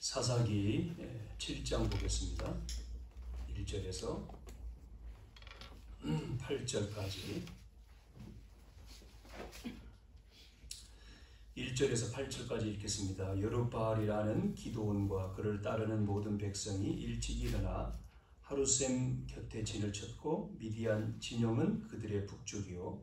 사사기 7장 보겠습니다. 1절에서 8절까지 1절에서 8절까지 읽겠습니다. 여룹바알이라는 기드온과 그를 따르는 모든 백성이 일찍 일어나 하루셈 곁에 진을 쳤고 미디안 진영은 그들의 북쪽이요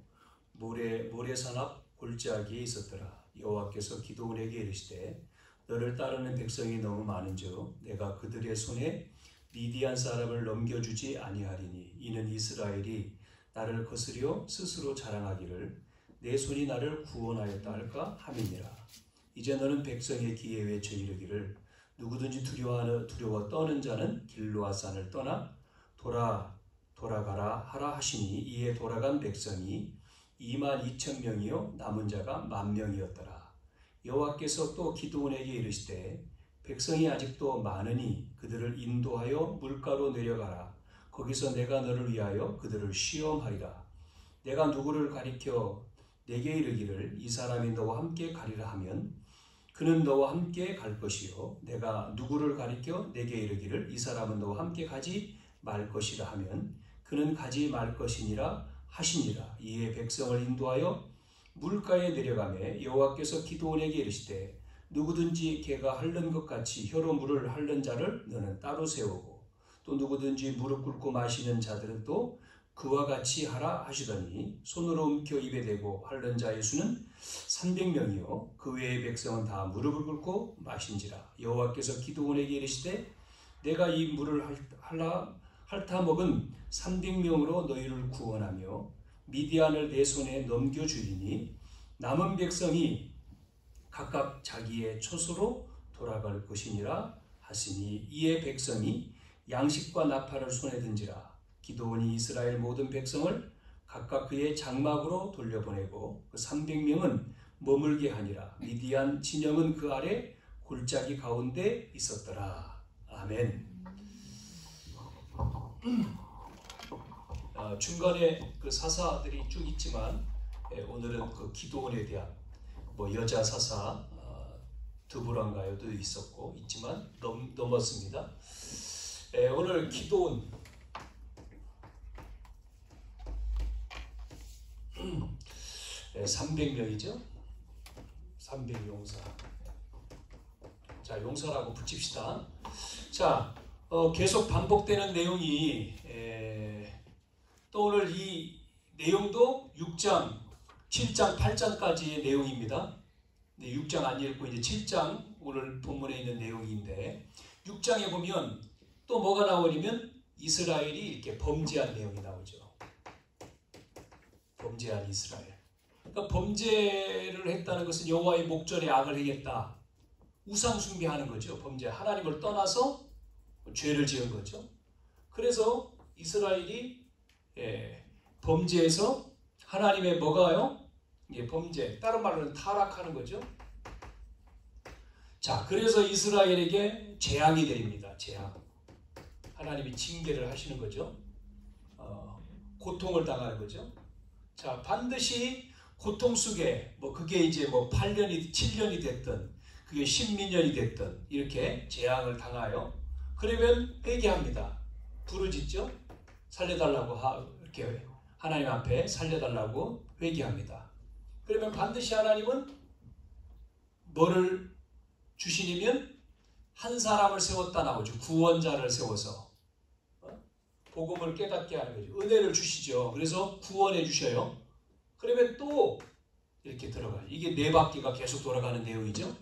모래산 앞 골짜기에 있었더라. 여호와께서 기드온에게 이르시되 너를 따르는 백성이 너무 많은즉 내가 그들의 손에 미디안 사람을 넘겨주지 아니하리니 이는 이스라엘이 나를 거스려 스스로 자랑하기를 내 손이 나를 구원하였다 할까 함이니라. 이제 너는 백성의 귀에 외쳐 이르기를 누구든지 두려워 떠는 자는 길르앗산을 떠나 돌아가라 하라 하시니 이에 돌아간 백성이 22,000명이요 남은 자가 10,000명이었더라. 여호와께서 또 기드온에게 이르시되 백성이 아직도 많으니 그들을 인도하여 물가로 내려가라. 거기서 내가 너를 위하여 그들을 시험하리라. 내가 누구를 가리켜 내게 이르기를 이 사람이 너와 함께 가리라 하면 그는 너와 함께 갈 것이요 내가 누구를 가리켜 내게 이르기를 이 사람은 너와 함께 가지 말 것이라 하면 그는 가지 말 것이니라 하시니라. 이에 백성을 인도하여 물가에 내려가매 여호와께서 기드온에게 이르시되 누구든지 개가 핥는 것 같이 혀로 물을 핥는 자를 너는 따로 세우고 또 누구든지 무릎 꿇고 마시는 자들은 또 그와 같이 하라 하시더니 손으로 움켜 입에 대고 핥는 자의 수는 300명이요 그 외의 백성은 다 무릎을 꿇고 마신지라. 여호와께서 기드온에게 이르시되 내가 이 물을 핥아 먹은 300명으로 너희를 구원하며 미디안을 내 손에 넘겨주리니 남은 백성이 각각 자기의 초소로 돌아갈 것이니라 하시니 이에 백성이 양식과 나팔을 손에 든지라. 기드온이 이스라엘 모든 백성을 각각 그의 장막으로 돌려보내고 그 300명은 머물게 하니라. 미디안 진영은 그 아래 골짜기 가운데 있었더라. 아멘. 중간에 그 사사들이 쭉 있지만 오늘은 그 기드온에 대한 여자 사사 드보라인가요도 있었고 있지만 넘었습니다. 오늘 기드온 300명이죠. 300용사. 자, 용사라고 붙입시다. 자, 계속 반복되는 내용이 또 오늘 이 내용도 6장, 7장, 8장까지의 내용입니다. 6장 안 읽고 이제 7장 오늘 본문에 있는 내용인데 6장에 보면 또 뭐가 나오냐면 이스라엘이 이렇게 범죄한 내용이 나오죠. 범죄한 이스라엘. 그러니까 범죄를 했다는 것은 여호와의 목전에 악을 행했다. 우상 숭배하는 거죠. 범죄. 하나님을 떠나서 죄를 지은 거죠. 그래서 이스라엘이 범죄에서 하나님의 뭐가요? 범죄. 다른 말로는 타락하는 거죠. 자, 그래서 이스라엘에게 재앙이 내립니다. 재앙. 하나님이 징계를 하시는 거죠. 고통을 당하는 거죠. 자, 반드시 고통 속에 그게 이제 8년이 7년이 됐든 그게 10몇 년이 됐든 이렇게 재앙을 당하여 그러면 회개합니다. 부르짖죠. 살려달라고 이렇게 하나님 앞에 살려달라고 회개합니다. 그러면 반드시 하나님은 뭐를 주시냐면 한 사람을 세웠다 나오죠. 구원자를 세워서 복음을 깨닫게 하는 거죠. 은혜를 주시죠. 그래서 구원해 주셔요. 그러면 또 이렇게 들어가요. 이게 네 바퀴가 계속 돌아가는 내용이죠.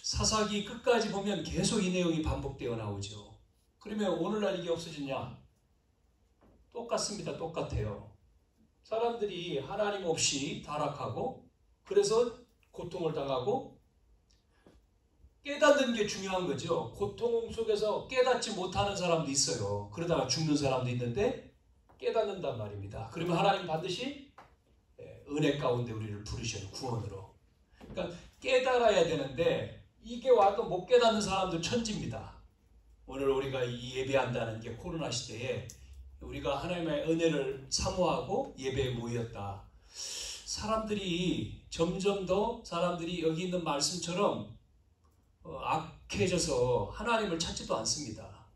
사사기 끝까지 보면 계속 이 내용이 반복되어 나오죠. 그러면 오늘날 이게 없어졌냐? 똑같습니다. 똑같아요. 사람들이 하나님 없이 타락하고 그래서 고통을 당하고 깨닫는 게 중요한 거죠. 고통 속에서 깨닫지 못하는 사람도 있어요. 그러다가 죽는 사람도 있는데 깨닫는단 말입니다. 그러면 하나님 반드시 은혜 가운데 우리를 부르셔요. 구원으로. 그러니까 깨달아야 되는데 이게 와도 못 깨닫는 사람들 천지입니다. 오늘 우리가 이 예배한다는 게 코로나 시대에 우리가 하나님의 은혜를 사모하고 예배에 모였다. 사람들이 점점 더 여기 있는 말씀처럼 악해져서 하나님을 찾지도 않습니다.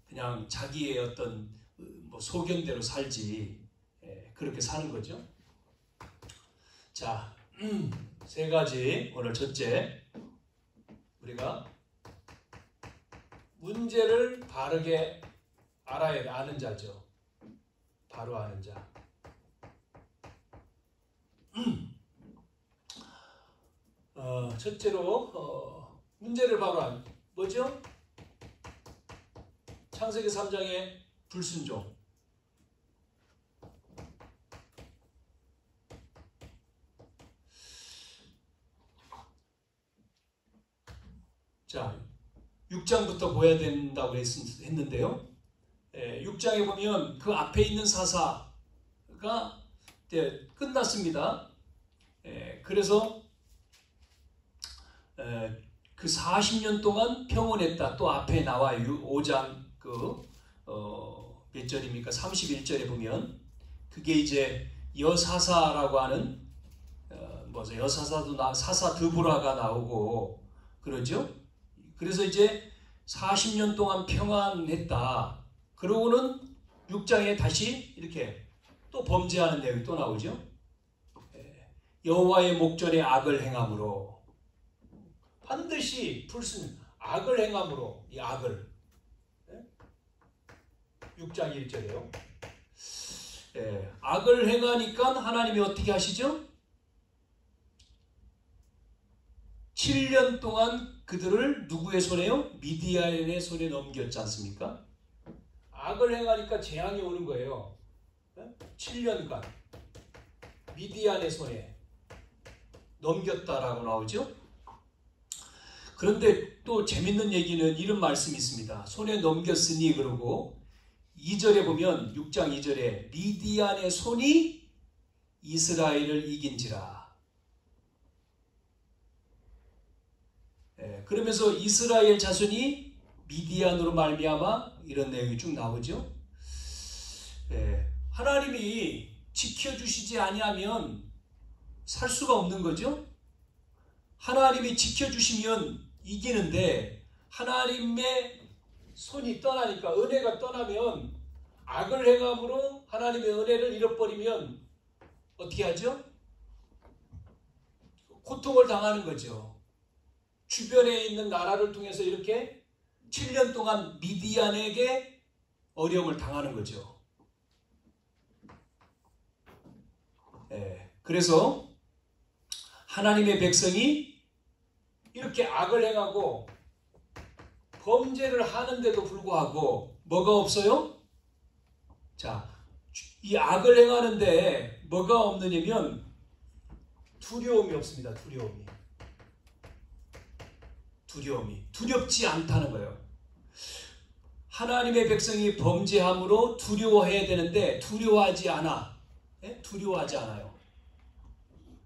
그냥 자기의 어떤 소견대로 살지, 그렇게 사는 거죠. 자, 세 가지. 오늘 첫째, 우리가 문제를 바르게 아는 자죠. 바로 아는 자. 첫째로 문제를 바로 아는 뭐죠? 창세기 3장의 불순종. 자, 6장부터 보아야 된다고 했는데요. 6장에 보면 그 앞에 있는 사사가 끝났습니다. 그래서 그 40년 동안 평온했다. 또 앞에 나와요. 5장 몇 절입니까? 31절에 보면 그게 이제 여사사라고 하는 여사사도 사사 드보라가 나오고 그러죠. 그래서 이제 40년 동안 평안했다. 그러고는 6장에 다시 이렇게 또 범죄하는 내용이 또 나오죠. 여호와의 목전에 악을 행함으로, 반드시 악을 행함으로, 이 악을 6장 1절에요. 악을 행하니까 하나님이 어떻게 하시죠? 7년 동안 그들을 누구의 손에요? 미디안의 손에 넘겼지 않습니까? 악을 행하니까 재앙이 오는 거예요. 7년간 미디안의 손에 넘겼다라고 나오죠. 그런데 또 재밌는 얘기는 이런 말씀이 있습니다. 손에 넘겼으니 그러고 2절에 보면 6장 2절에 미디안의 손이 이스라엘을 이긴지라. 그러면서 이스라엘 자손이 미디안으로 말미암아 이런 내용이 쭉 나오죠. 하나님이 지켜주시지 아니하면 살 수가 없는 거죠. 하나님이 지켜주시면 이기는데 하나님의 손이 떠나니까, 은혜가 떠나면, 악을 행함으로 하나님의 은혜를 잃어버리면 어떻게 하죠? 고통을 당하는 거죠. 주변에 있는 나라를 통해서 이렇게 7년 동안 미디안에게 어려움을 당하는 거죠. 그래서 하나님의 백성이 이렇게 악을 행하고 범죄를 하는데도 불구하고 뭐가 없어요? 자, 이 악을 행하는데 뭐가 없느냐면 두려움이 없습니다. 두렵지 않다는 거예요. 하나님의 백성이 범죄함으로 두려워해야 되는데 두려워하지 않아요.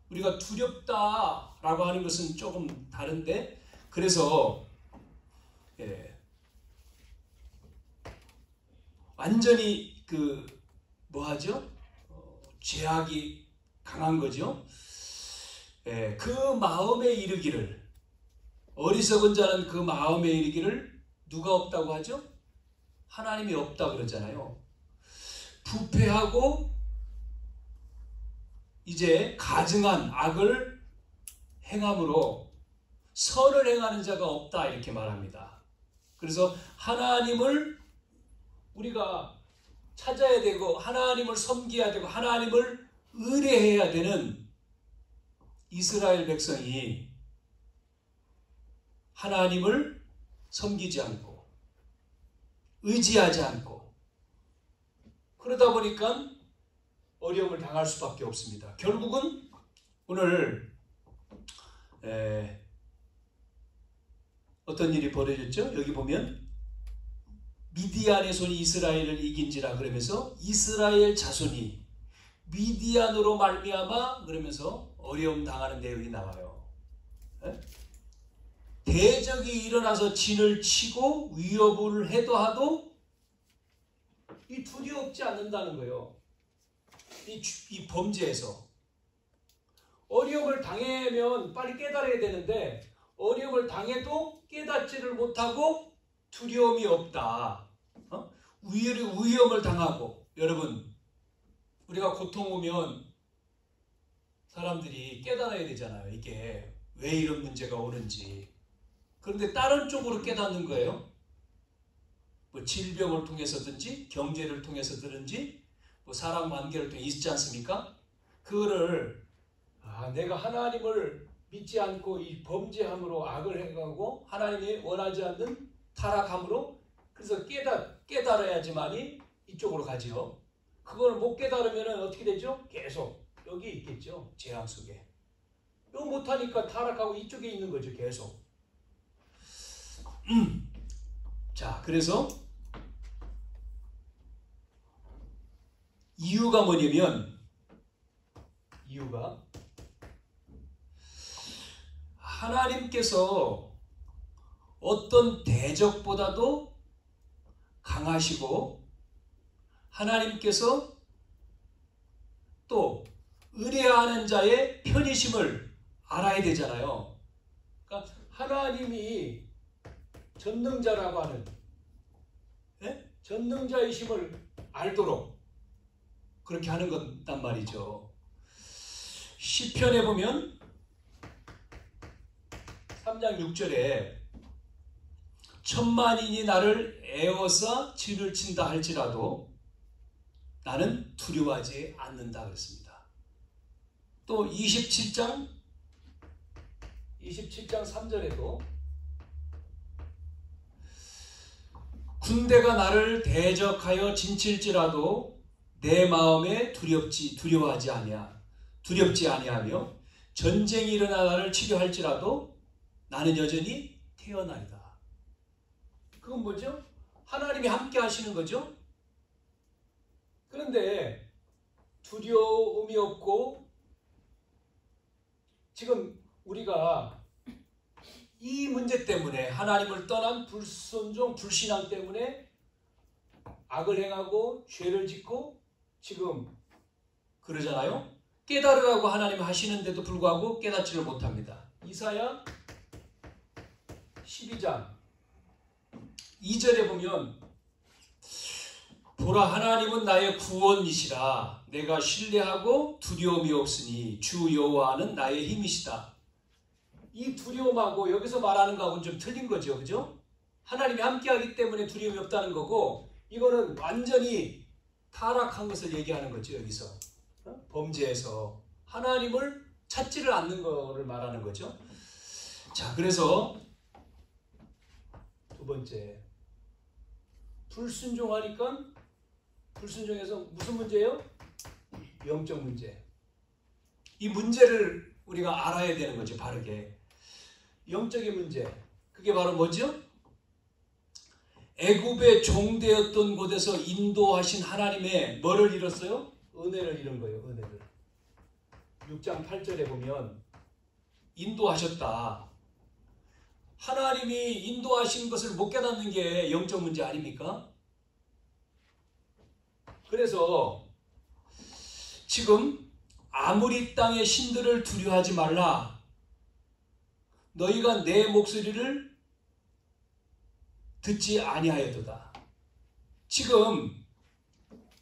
우리가 두렵다라고 하는 것은 조금 다른데, 그래서 완전히 죄악이 강한 거죠. 그 마음에 이르기를, 어리석은 자는 그 마음에 이르기를 누가 없다고 하죠? 하나님이 없다 그러잖아요. 부패하고 이제 가증한 악을 행함으로 선을 행하는 자가 없다, 이렇게 말합니다. 그래서 하나님을 우리가 찾아야 되고 하나님을 섬겨야 되고 하나님을 의뢰해야 되는 이스라엘 백성이 하나님을 섬기지 않고 의지하지 않고 그러다 보니까 어려움을 당할 수밖에 없습니다. 결국은 오늘 어떤 일이 벌어졌죠? 여기 보면 미디안의 손이 이스라엘을 이긴지라 그러면서 이스라엘 자손이 미디안으로 말미암아 그러면서 어려움 당하는 내용이 나와요. 대적이 일어나서 진을 치고 위협을 해도 하도 이 두려움지 않는다는 거예요. 이 범죄에서 어려움을 당하면 빨리 깨달아야 되는데 어려움을 당해도 깨닫지를 못하고 두려움이 없다. 위험을 당하고, 여러분, 우리가 고통 오면 사람들이 깨달아야 되잖아요. 이게 왜 이런 문제가 오는지. 그런데 다른 쪽으로 깨닫는 거예요. 뭐 질병을 통해서든지 경제를 통해서든지 뭐 사람 관계를 통해 있지 않습니까? 그거를 내가 하나님을 믿지 않고 이 범죄함으로 악을 행하고 하나님이 원하지 않는 타락함으로 그래서 깨달아야지만이 이쪽으로 가지요. 그걸 못 깨달으면 어떻게 되죠? 계속 여기 있겠죠. 재앙 속에. 이거 못하니까 타락하고 이쪽에 있는 거죠. 계속. 자, 그래서 이유가 뭐냐면 이유가 하나님께서 어떤 대적보다도 강하시고 하나님께서 또 의뢰하는 자의 편이심을 알아야 되잖아요. 그러니까 하나님이 전능자라고 하는 전능자이심을 알도록 그렇게 하는 거단 말이죠. 시편에 보면 3장 6절에 천만인이 나를 애워서 진을 친다 할지라도 나는 두려워하지 않는다 그랬습니다. 또 27장 3절에도 군대가 나를 대적하여 진칠지라도 내 마음에 두려워하지 아니하며 전쟁이 일어나 나를 치료할지라도 나는 여전히 태어나리다. 그건 뭐죠? 하나님이 함께 하시는 거죠. 그런데 두려움이 없고 지금 우리가 이 문제 때문에 하나님을 떠난 불순종, 불신앙 때문에 악을 행하고 죄를 짓고 지금 그러잖아요. 깨달으라고 하나님 하시는데도 불구하고 깨닫지를 못합니다. 이사야 12장 2절에 보면 보라 하나님은 나의 구원이시라 내가 신뢰하고 두려움이 없으니 주 여호와는 나의 힘이시다. 이 두려움하고 여기서 말하는 거하고는 좀 틀린 거죠. 그죠? 하나님이 함께하기 때문에 두려움이 없다는 거고 이거는 완전히 타락한 것을 얘기하는 거죠. 여기서 범죄에서 하나님을 찾지를 않는 거를 말하는 거죠. 자, 그래서 두 번째 불순종하니까 불순종해서 무슨 문제예요? 영적 문제. 이 문제를 우리가 알아야 되는 거죠. 바르게. 영적인 문제. 그게 바로 뭐죠? 애굽의 종되었던 곳에서 인도하신 하나님의 뭐를 잃었어요? 은혜를 잃은 거예요. 은혜를. 6장 8절에 보면 인도하셨다. 하나님이 인도하신 것을 못 깨닫는 게 영적 문제 아닙니까? 그래서 지금 아무리 땅의 신들을 두려워하지 말라. 너희가 내 목소리를 듣지 아니하여도다. 지금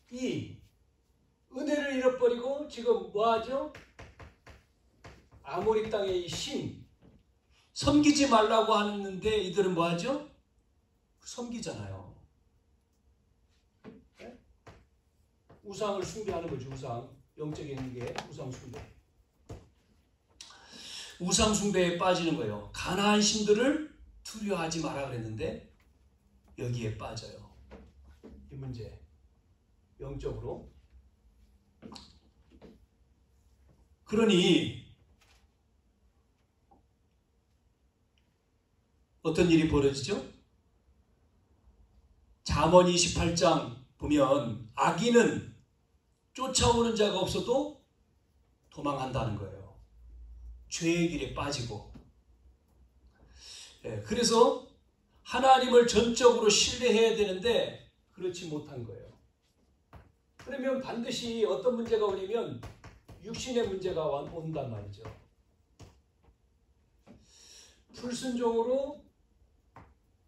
이 은혜를 잃어버리고 지금 뭐하죠? 아모리 땅의 이 신 섬기지 말라고 하는데 이들은 뭐하죠? 섬기잖아요. 우상을 숭배하는 거죠. 우상. 영적인 게 우상 숭배. 우상 숭배에 빠지는 거예요. 가나안 신들을 두려워하지 마라 그랬는데 여기에 빠져요. 이 문제. 영적으로. 그러니 어떤 일이 벌어지죠? 잠언 28장 보면 악인은 쫓아오는 자가 없어도 도망한다는 거예요. 죄의 길에 빠지고. 그래서 하나님을 전적으로 신뢰해야 되는데 그렇지 못한 거예요. 그러면 반드시 어떤 문제가 오냐면 육신의 문제가 온단 말이죠. 불순종으로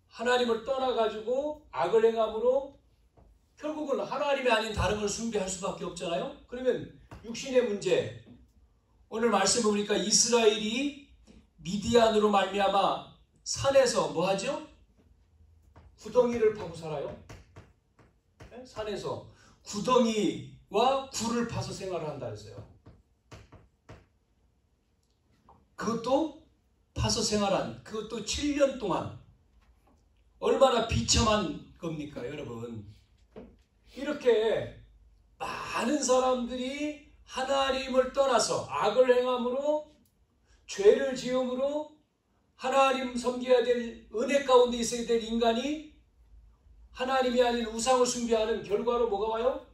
하나님을 떠나가지고 악을 행함으로 결국은 하나님이 아닌 다른 걸 숭배할 수밖에 없잖아요. 그러면 육신의 문제, 오늘 말씀 보니까 이스라엘이 미디안으로 말미암아 산에서 뭐 하죠? 구덩이를 파고 살아요. 산에서 구덩이와 굴을 파서 생활을 한다 했어요. 그것도 파서 생활한, 그것도 7년 동안. 얼마나 비참한 겁니까, 여러분? 이렇게 많은 사람들이 하나님을 떠나서 악을 행함으로, 죄를 지음으로 하나님 섬겨야 될 은혜 가운데 있어야 될 인간이 하나님이 아닌 우상을 숭배하는 결과로 뭐가 와요?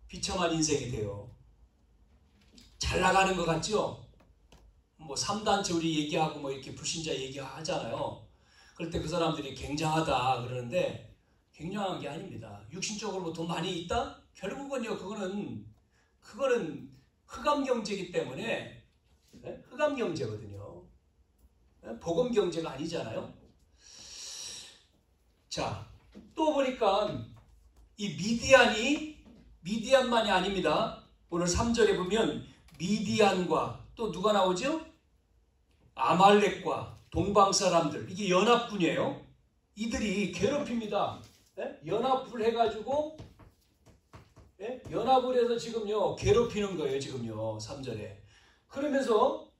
비참한 인생이 돼요. 잘 나가는 것 같죠? 뭐 3단체 우리 얘기하고 뭐 이렇게 불신자 얘기하잖아요. 그럴 때 그 사람들이 굉장하다 그러는데 굉장한 게 아닙니다. 육신적으로 뭐 돈 많이 있다? 결국은요, 그거는 흑암 경제이기 때문에, 흑암 경제거든요. 복음 경제가 아니잖아요. 자, 또 보니까 이 미디안만이 아닙니다. 오늘 3절에 보면 미디안과 또 누가 나오죠? 아말렉과 동방 사람들, 이게 연합군이에요. 이들이 괴롭힙니다. 연합을 해가지고, 연합을 해서 지금요 괴롭히는 거예요. 지금요 3절에. 그러면서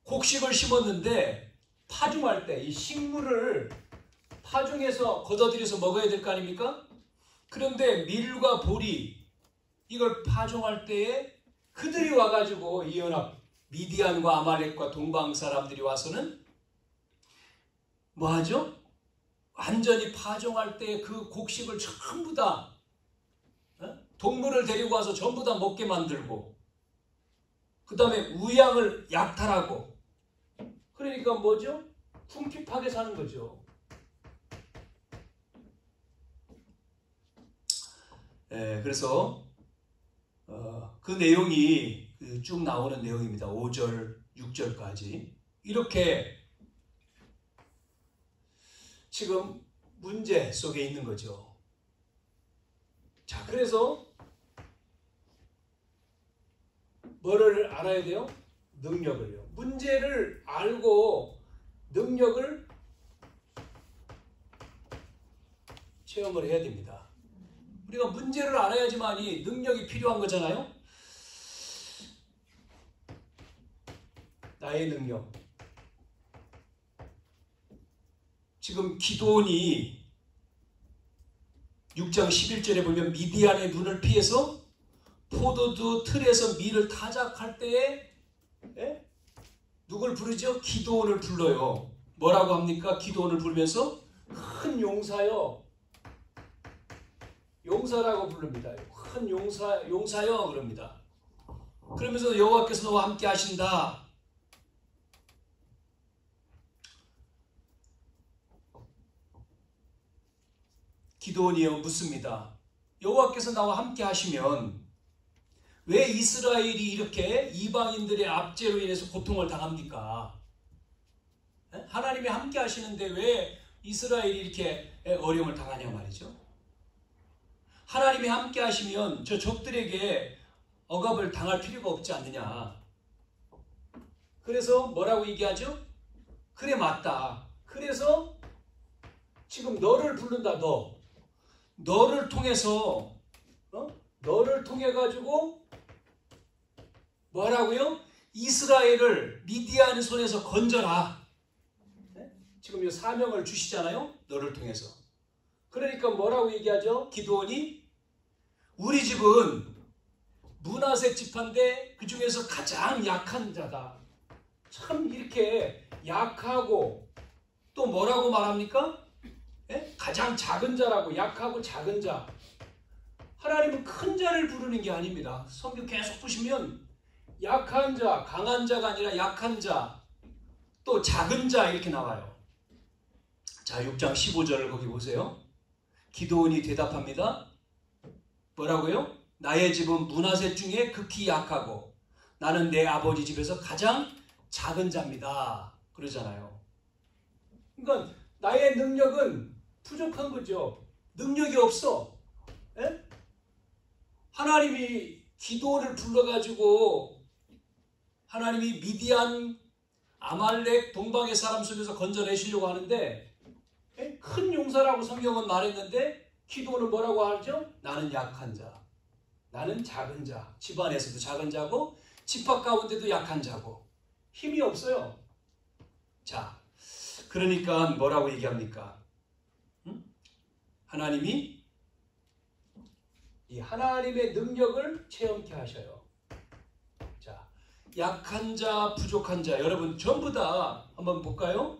곡식을 심었는데 파종할 때 이 식물을 파종해서 걷어들여서 먹어야 될 거 아닙니까? 그런데 밀과 보리 이걸 파종할 때에 그들이 와가지고 이 연합 미디안과 아말렉과 동방 사람들이 와서는 뭐 하죠? 완전히 파종할 때 그 곡식을 전부 다 동물을 데리고 와서 전부 다 먹게 만들고, 그 다음에 우양을 약탈하고, 그러니까 뭐죠? 궁핍하게 사는 거죠. 그래서 그 내용이 쭉 나오는 내용입니다. 5절, 6절까지. 이렇게 지금 문제 속에 있는 거죠. 자, 그래서 뭐를 알아야 돼요? 능력을요. 문제를 알고 능력을 체험을 해야 됩니다. 우리가 문제를 알아야지만이 능력이 필요한 거잖아요. 나의 능력. 지금 기드온이 6장 11절에 보면 미디안의 눈을 피해서 포도주 틀에서 밀을 타작할 때에 누굴 부르죠? 기드온을 불러요. 뭐라고 합니까? 기드온을 부르면서 큰 용사여, 용사라고 부릅니다. 큰 용사여 그럽니다. 그러면서 여호와께서 너와 함께 하신다. 기드온이요 묻습니다. 여호와께서 나와 함께 하시면 왜 이스라엘이 이렇게 이방인들의 압제로 인해서 고통을 당합니까? 하나님이 함께 하시는데 왜 이스라엘이 이렇게 어려움을 당하냐 말이죠. 하나님이 함께 하시면 저 적들에게 억압을 당할 필요가 없지 않느냐. 그래서 뭐라고 얘기하죠? 그래 맞다. 그래서 지금 너를 부른다. 너를 통해서 너를 통해 가지고 뭐라고요? 이스라엘을 미디안 손에서 건져라. 지금 이 사명을 주시잖아요. 너를 통해서. 그러니까 뭐라고 얘기하죠? 기드온이 우리 집은 므낫세 지파인데 그 중에서 가장 약한 자다. 참 이렇게 약하고 또 뭐라고 말합니까? 가장 작은 자라고. 약하고 작은 자. 하나님은 큰 자를 부르는 게 아닙니다. 성경 계속 보시면 약한 자, 강한 자가 아니라 약한 자, 또 작은 자 이렇게 나와요. 자, 6장 15절을 거기 보세요. 기드온이 대답합니다. 뭐라고요? 나의 집은 므낫세 중에 극히 약하고 나는 내 아버지 집에서 가장 작은 자입니다. 그러잖아요. 그러니까 나의 능력은 부족한 거죠. 능력이 없어. 에? 하나님이 기도를 불러가지고 하나님이 미디안 아말렉 동방의 사람 속에서 건져내시려고 하는데 큰 용사라고 성경은 말했는데 기도는 뭐라고 하죠? 나는 약한 자, 나는 작은 자, 집안에서도 작은 자고 집합 가운데도 약한 자고 힘이 없어요. 자, 그러니까 뭐라고 얘기합니까? 하나님이 이 하나님의 능력을 체험케 하셔요. 자, 약한 자, 부족한 자, 여러분 전부 다 한번 볼까요?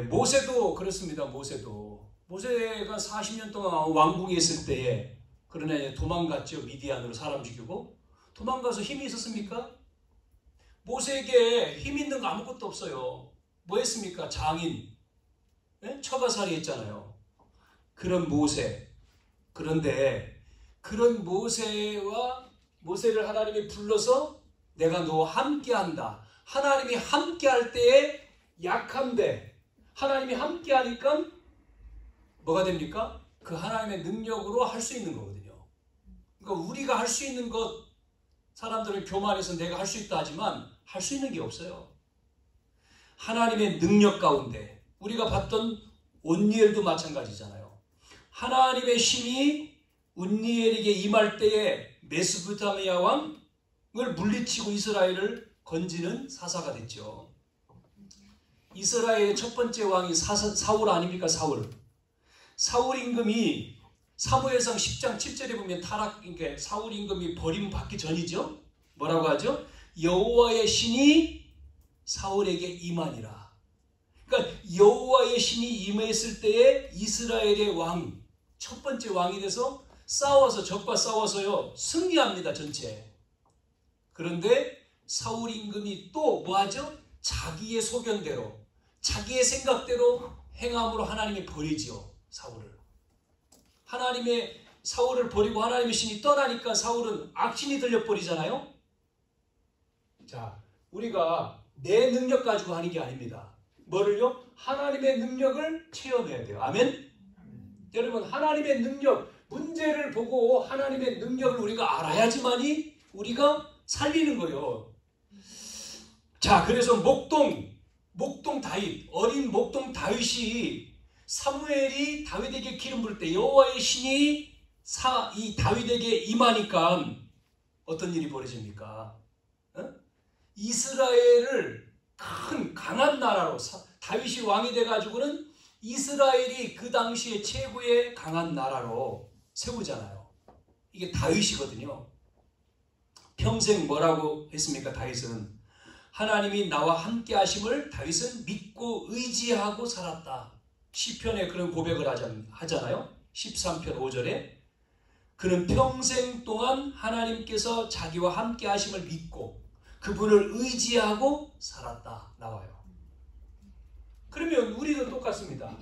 모세도 그렇습니다. 모세가 40년 동안 왕궁에 있을 때에 그러나 도망갔죠. 미디안으로 사람 죽이고 도망가서 힘이 있었습니까? 모세에게 힘 있는 거 아무것도 없어요. 뭐 했습니까? 장인, 처가살이 했잖아요. 그런 모세. 그런데 그런 모세를 하나님이 불러서 내가 너와 함께한다. 하나님이 함께할 때에 약한데 하나님이 함께하니까 뭐가 됩니까? 그 하나님의 능력으로 할 수 있는 거거든요. 그러니까 우리가 할 수 있는 것, 사람들은 교만해서 내가 할 수 있다 하지만 할 수 있는 게 없어요. 하나님의 능력 가운데 우리가 봤던 온니엘도 마찬가지잖아요. 하나님의 신이 온니엘에게 임할 때에 메소포타미아 왕을 물리치고 이스라엘을 건지는 사사가 됐죠. 이스라엘의 첫 번째 왕이 사울 아닙니까? 사울 임금이 사무엘상 10장 7절에 보면 그러니까 사울 임금이 버림받기 전이죠. 뭐라고 하죠? 여호와의 신이 사울에게 임하니라. 그러니까 여호와의 신이 임했을 때에 이스라엘의 왕, 첫 번째 왕이 돼서 적과 싸워서요 승리합니다. 전체. 그런데 사울 임금이 또 뭐하죠? 자기의 소견대로 자기의 생각대로 행함으로 하나님이 버리지요. 사울을 버리고 하나님의 신이 떠나니까 사울은 악신이 들려버리잖아요. 자, 우리가 내 능력 가지고 하는 게 아닙니다. 뭐를요? 하나님의 능력을 체험해야 돼요. 아멘? 여러분, 하나님의 능력, 문제를 보고 하나님의 능력을 우리가 알아야지만이 우리가 살리는 거예요. 자, 그래서 목동 다윗, 어린 목동 다윗이 사무엘이 다윗에게 기름 부을 때 여호와의 신이 이 다윗에게 임하니까 어떤 일이 벌어집니까? 이스라엘을 강한 나라로 다윗이 왕이 돼가지고는 이스라엘이 그 당시에 최고의 강한 나라로 세우잖아요. 이게 다윗이거든요. 평생 뭐라고 했습니까? 다윗은 하나님이 나와 함께 하심을 다윗은 믿고 의지하고 살았다. 시편에 그런 고백을 하잖아요. 13편 5절에 그는 평생 동안 하나님께서 자기와 함께 하심을 믿고 그분을 의지하고 살았다 나와요. 그러면 우리도 똑같습니다.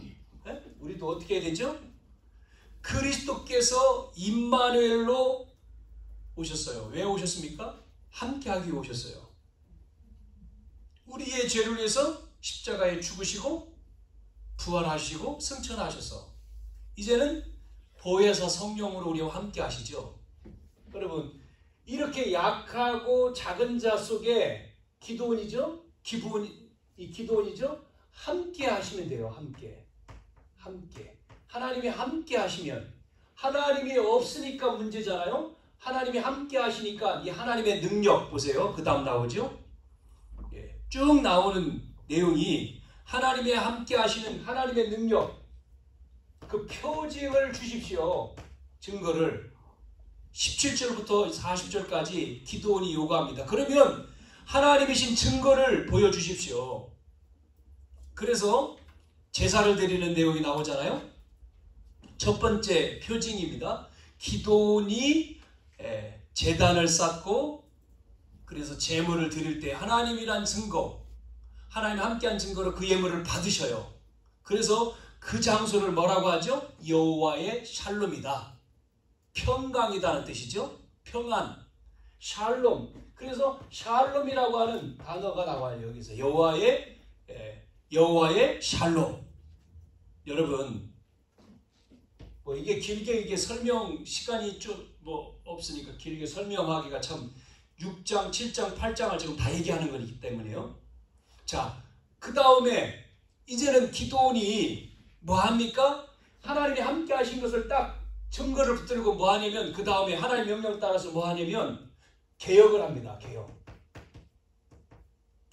우리도 어떻게 해야 되죠? 그리스도께서 임마누엘로 오셨어요. 왜 오셨습니까? 함께하기 위해 오셨어요. 우리의 죄를 위해서 십자가에 죽으시고 부활하시고 승천하셔서 이제는 보혜사 성령으로 우리와 함께 하시죠. 여러분, 이렇게 약하고 작은 자 속에 기도원이죠? 기도원이죠? 함께 하시면 돼요. 함께. 하나님이 함께 하시면, 하나님이 없으니까 문제잖아요. 하나님이 함께 하시니까 이 하나님의 능력 보세요. 그 다음 나오죠? 쭉 나오는 내용이 하나님이 함께 하시는 하나님의 능력, 그 표징을 주십시오. 증거를 17절부터 40절까지 기도원이 요구합니다. 그러면 하나님이신 증거를 보여주십시오. 그래서 제사를 드리는 내용이 나오잖아요. 첫 번째 표징입니다. 기도원이 제단을 쌓고 그래서 제물을 드릴 때 하나님이란 증거, 하나님 함께한 증거로 그 예물을 받으셔요. 그래서 그 장소를 뭐라고 하죠? 여호와의 샬롬이다. 평강이다는 뜻이죠. 평안, 샬롬. 그래서 샬롬이라고 하는 단어가 나와요. 여기서 여호와의 여호와의 샬롬. 여러분, 뭐 이게 길게 이게 설명 시간이 좀 뭐 없으니까 길게 설명하기가 참 6장, 7장, 8장을 지금 다 얘기하는 거기 때문에요. 자, 그 다음에 이제는 기도원이 뭐 합니까? 하나님이 함께 하신 것을 딱 증거를 붙들고 뭐 하냐면 그 다음에 하나님의 명령 따라서 뭐 하냐면 개혁을 합니다. 개혁.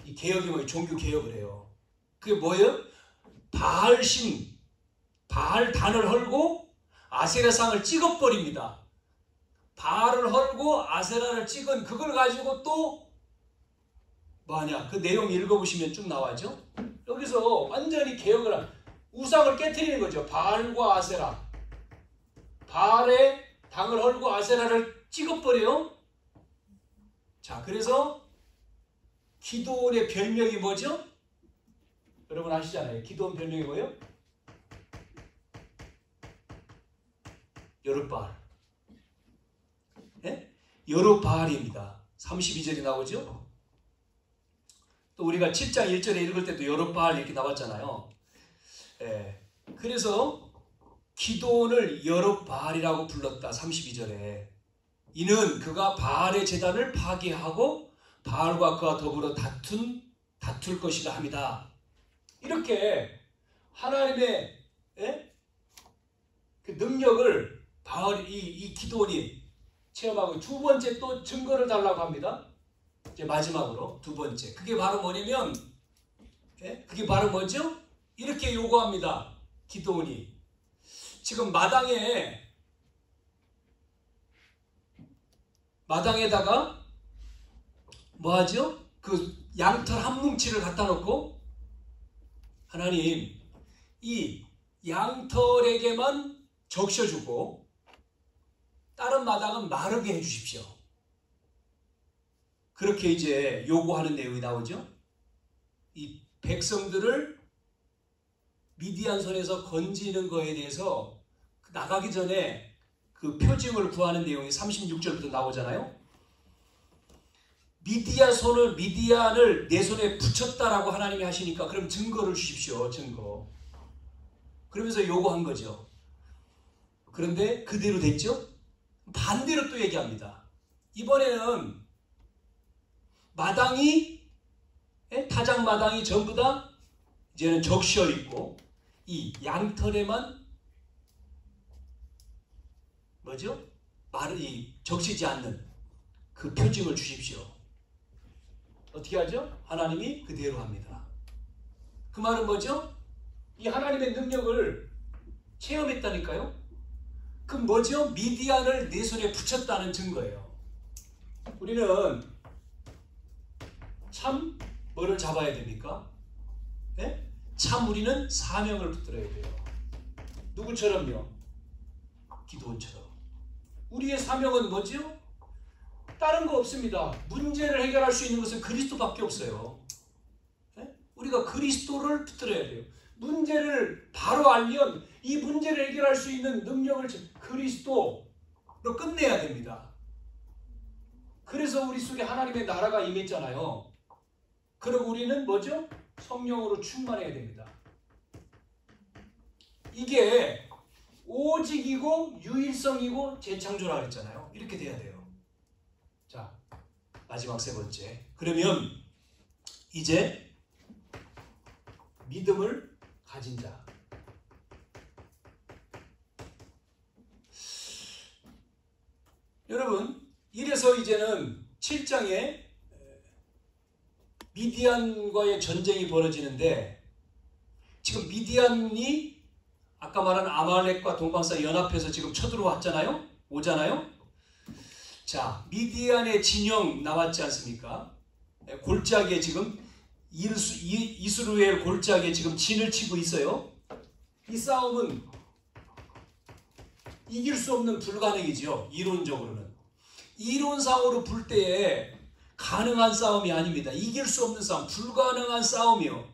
이 개혁이 뭐예요? 종교 개혁을 해요. 그게 뭐예요? 바알단을 헐고 아세라상을 찍어버립니다. 바알을 헐고 아세라를 찍은 그걸 가지고 또 뭐하냐? 그 내용 읽어보시면 쭉 나와죠. 여기서 완전히 개혁을 우상을 깨트리는 거죠. 바알과 아세라. 바알의 당을 헐고 아세라를 찍어버려요. 자, 그래서 기도원의 별명이 뭐죠? 여러분 아시잖아요. 기도원 별명이 뭐예요? 여룻바알. 네? 여룻바알입니다. 32절이 나오죠? 또 우리가 7장 1절에 읽을 때도 여룻바알 이렇게 나왔잖아요. 예. 그래서 기도원을 여룻바알이라고 불렀다. 32절에. 이는 그가 바알의 제단을 파괴하고 바알과 그와 더불어 다툴 것이라 합니다. 이렇게 하나님의 그 능력을 이 기도원이 체험하고 두 번째 또 증거를 달라고 합니다. 이제 마지막으로 두 번째. 그게 바로 뭐냐면 그게 바로 뭐죠? 이렇게 요구합니다. 기도원이. 지금 마당에다가 뭐 하죠? 그 양털 한 뭉치를 갖다 놓고 하나님 이 양털에게만 적셔주고 다른 마당은 마르게 해주십시오. 그렇게 이제 요구하는 내용이 나오죠. 이 백성들을 미디안 손에서 건지는 거에 대해서 나가기 전에 그 표징을 구하는 내용이 36절부터 나오잖아요. 미디안을 내 손에 붙였다라고 하나님이 하시니까 그럼 증거를 주십시오. 증거. 그러면서 요구한 거죠. 그런데 그대로 됐죠? 반대로 또 얘기합니다. 이번에는 타작 마당이 전부 다 이제는 적셔 있고 이 양털에만 뭐죠? 적시지 않는 그 표징을 주십시오. 어떻게 하죠? 하나님이 그대로 합니다. 그 말은 뭐죠? 이 하나님의 능력을 체험했다니까요. 그 뭐죠? 미디안을 내 손에 붙였다는 증거예요. 우리는 참 뭐를 잡아야 됩니까? 네? 참 우리는 사명을 붙들어야 돼요. 누구처럼요? 기도원처럼. 우리의 사명은 뭐죠? 다른 거 없습니다. 문제를 해결할 수 있는 것은 그리스도밖에 없어요. 네? 우리가 그리스도를 붙들어야 돼요. 문제를 바로 알면 이 문제를 해결할 수 있는 능력을 그리스도로 끝내야 됩니다. 그래서 우리 속에 하나님의 나라가 임했잖아요. 그리고 우리는 뭐죠? 성령으로 충만해야 됩니다. 이게 오직이고 유일성이고 재창조라 그랬잖아요. 이렇게 돼야 돼요. 자, 마지막 세 번째. 그러면 이제 믿음을 가진 자. 여러분, 이래서 이제는 7장에 미디안과의 전쟁이 벌어지는데 지금 미디안이 아까 말한 아말렉과 동방사 연합해서 지금 쳐들어왔잖아요. 오잖아요. 자, 미디안의 진영 나왔지 않습니까? 골짜기에 지금 이스루엘 골짜기에 지금 진을 치고 있어요. 이 싸움은 이길 수 없는 불가능이죠. 이론적으로는. 이론상으로 볼 때에 가능한 싸움이 아닙니다. 이길 수 없는 싸움, 불가능한 싸움이요.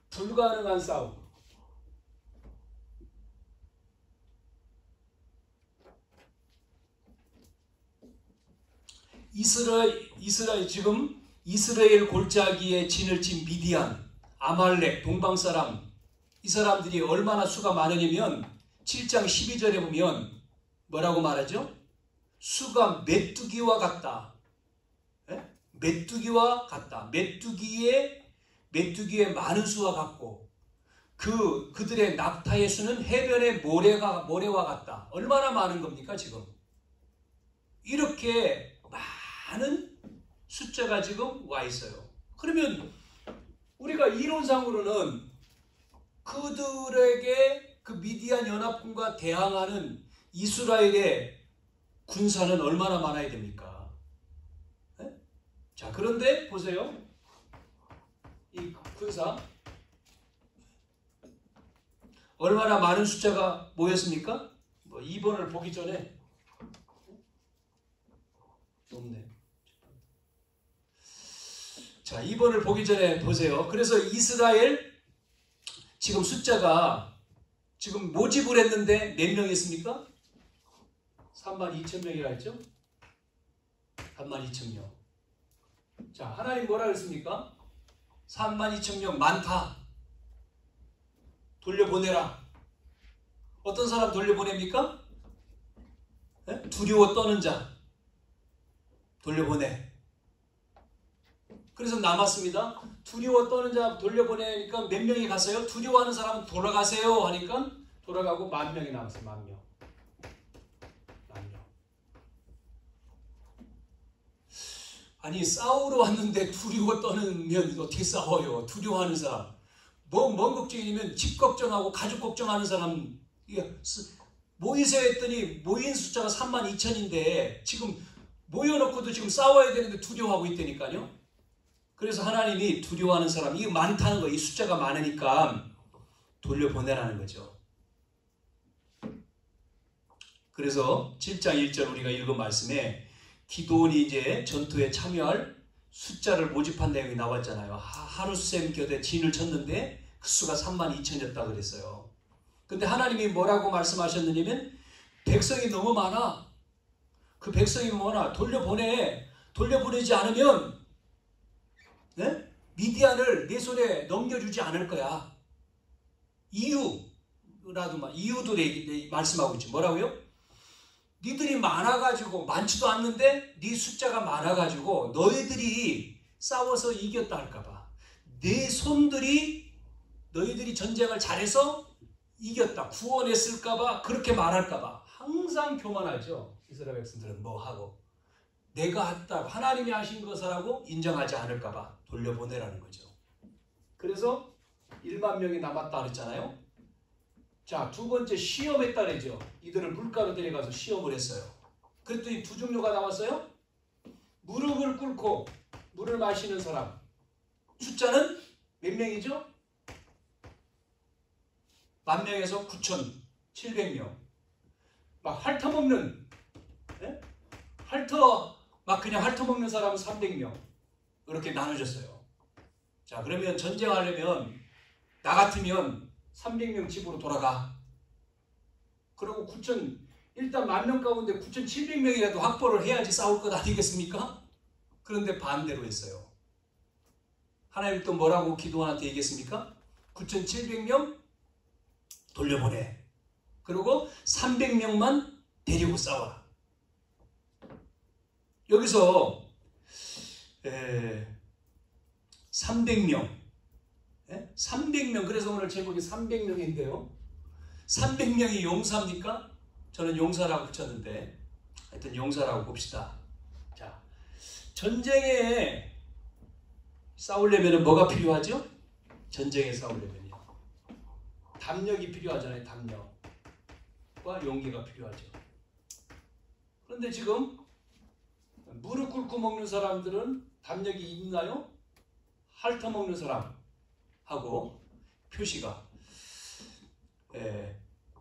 불가능한 싸움. 이스라엘 지금 이스라엘 골짜기에 진을 친 미디안, 아말렉, 동방사람, 이 사람들이 얼마나 수가 많으냐면 7장 12절에 보면 뭐라고 말하죠? 수가 메뚜기와 같다. 예? 메뚜기와 같다. 메뚜기의 많은 수와 같고 그들의 낙타의 수는 해변의 모래와 같다. 얼마나 많은 겁니까 지금? 이렇게 많은 숫자가 지금 와 있어요. 그러면 우리가 이론상으로는 그들에게 그 미디안 연합군과 대항하는 이스라엘의 군사는 얼마나 많아야 됩니까? 네? 자, 그런데 보세요. 이 군사 얼마나 많은 숫자가 모였습니까? 2번을 보기 전에 없네. 자, 2번을 보기 전에 보세요. 그래서 이스라엘 지금 숫자가 지금 모집을 했는데 몇 명이었습니까? 32,000명이라 했죠? 32,000명. 자, 하나님 뭐라 그랬습니까? 32,000명 많다. 돌려보내라. 어떤 사람 돌려보냅니까? 네? 두려워 떠는 자 돌려보내. 그래서 남았습니다. 두려워 떠는 자 돌려보내니까 몇 명이 갔어요? 두려워하는 사람은 돌아가세요 하니까 돌아가고 10,000명이 남았어요. 10,000명. 아니 싸우러 왔는데 두려워 떠는 어떻게 싸워요? 두려워하는 사람. 먼 걱정이면 집 걱정하고 가족 걱정하는 사람 모이세요 했더니 모인 숫자가 32,000인데 지금 모여놓고도 지금 싸워야 되는데 두려워하고 있다니까요. 그래서 하나님이 두려워하는 사람 이게 많다는 거, 이 숫자가 많으니까 돌려보내라는 거죠. 그래서 7장 1절 우리가 읽은 말씀에 기드온이 이제 전투에 참여할 숫자를 모집한 내용이 나왔잖아요. 하루셈 곁에 진을 쳤는데 그 수가 32,000이었다 그랬어요. 근데 하나님이 뭐라고 말씀하셨느냐면 백성이 너무 많아. 그 백성이 뭐나 돌려보내지 않으면 네? 미디안을 내 손에 넘겨주지 않을 거야. 이유도 말씀하고 있지. 뭐라고요? 니들이 많아가지고 많지도 않는데 네 숫자가 많아가지고 너희들이 싸워서 이겼다 할까봐 내 손들이 너희들이 전쟁을 잘해서 이겼다 구원했을까봐 그렇게 말할까봐 항상 교만하죠. 이스라엘 백성들은 뭐하고 내가 했다고 하나님이 하신 것이라고 인정하지 않을까봐 돌려보내라는 거죠. 그래서 10,000명이 남았다 그랬잖아요. 자, 두 번째 시험했다 그러죠. 이들을 물가로 데려가서 시험을 했어요. 그랬더니 두 종류가 나왔어요. 무릎을 꿇고 물을 마시는 사람. 숫자는 몇 명이죠? 10,000명에서 9,700명. 막 핥아먹는, 네? 그냥 핥아먹는 사람은 300명. 이렇게 나눠졌어요. 자, 그러면 전쟁하려면 나 같으면 300명 집으로 돌아가. 그리고 일단 10,000명 가운데 9,700명이라도 확보를 해야지 싸울 것 아니겠습니까? 그런데 반대로 했어요. 하나님 또 뭐라고 기드온한테 얘기했습니까? 9,700명 돌려보내. 그리고 300명만 데리고 싸워라. 여기서 300명 300명, 그래서 오늘 제목이 300명인데요. 300명이 용사입니까? 저는 용사라고 붙였는데 하여튼 용사라고 봅시다. 자, 전쟁에 싸우려면 뭐가 필요하죠? 전쟁에 싸우려면요. 담력이 필요하잖아요. 담력과 용기가 필요하죠. 그런데 지금 무릎 꿇고 먹는 사람들은 담력이 있나요? 핥아먹는 사람하고 표시가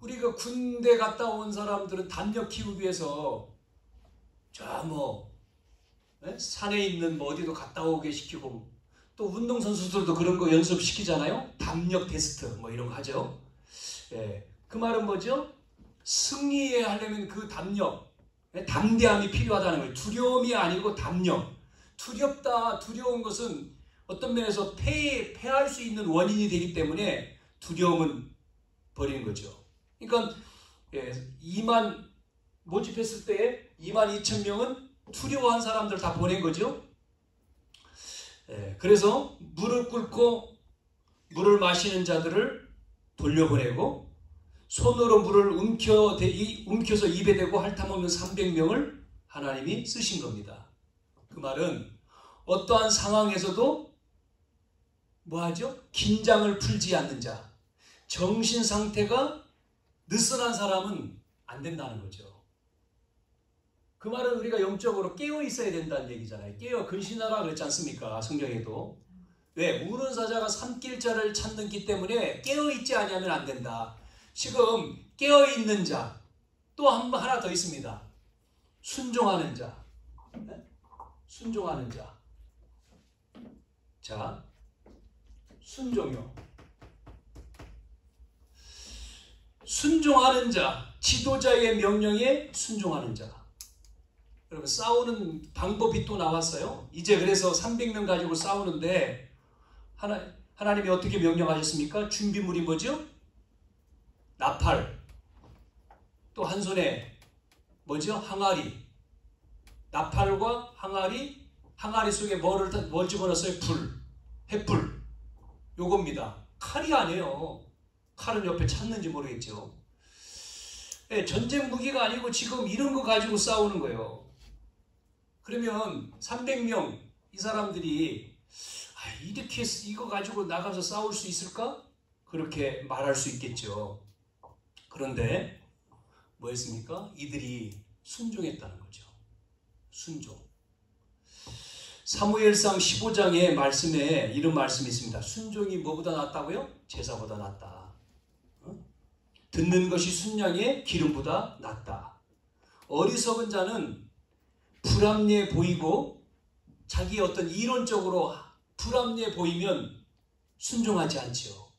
우리가 군대 갔다 온 사람들은 담력 키우기 위해서 산에 있는 어디도 갔다 오게 시키고 또 운동선수들도 그런 거 연습시키잖아요. 담력 테스트 이런 거 하죠. 그 말은 뭐죠? 승리하려면 그 담력, 담대함이 필요하다는 거예요. 두려움이 아니고 담력. 두려운 것은 어떤 면에서 패할 수 있는 원인이 되기 때문에 두려움은 버리는 거죠. 그러니까 2만 모집했을 때 2만 2천 명은 두려워한 사람들 다 보낸 거죠. 그래서 무릎 꿇고 물을 마시는 자들을 돌려보내고 손으로 물을 움켜서 입에 대고 핥아먹는 300명을 하나님이 쓰신 겁니다. 그 말은 어떠한 상황에서도 뭐하죠? 긴장을 풀지 않는 자, 정신 상태가 느슨한 사람은 안 된다는 거죠. 그 말은 우리가 영적으로 깨어 있어야 된다는 얘기잖아요. 깨어 근신하라 그랬지 않습니까? 성경에도. 왜? 우는 사자가 산길자를 찾는 기 때문에 깨어 있지 않으면 안 된다. 지금 깨어 있는 자, 또 하나 더 있습니다. 순종하는 자. 순종하는 자. 자, 순종요. 순종하는 자, 지도자의 명령에 순종하는 자. 여러분, 싸우는 방법이 또 나왔어요. 이제 그래서 300명 가지고 싸우는데 하나님이 어떻게 명령하셨습니까? 준비물이 뭐죠? 나팔. 또 한 손에 뭐죠? 항아리. 나팔과 항아리 속에 뭘 집어넣었어요? 불. 횃불. 요겁니다. 칼이 아니에요. 칼은 옆에 찾는지 모르겠죠. 전쟁 무기가 아니고 지금 이런 거 가지고 싸우는 거예요. 그러면 300명 이 사람들이 이렇게 이거 가지고 나가서 싸울 수 있을까? 그렇게 말할 수 있겠죠. 그런데 뭐였습니까? 이들이 순종했다는 거죠. 순종. 사무엘상 15장의 말씀에 이런 말씀이 있습니다. 순종이 뭐보다 낫다고요? 제사보다 낫다. 듣는 것이 순양의 기름보다 낫다. 어리석은 자는 불합리해 보이고 자기 어떤 이론적으로 불합리해 보이면 순종하지 않죠.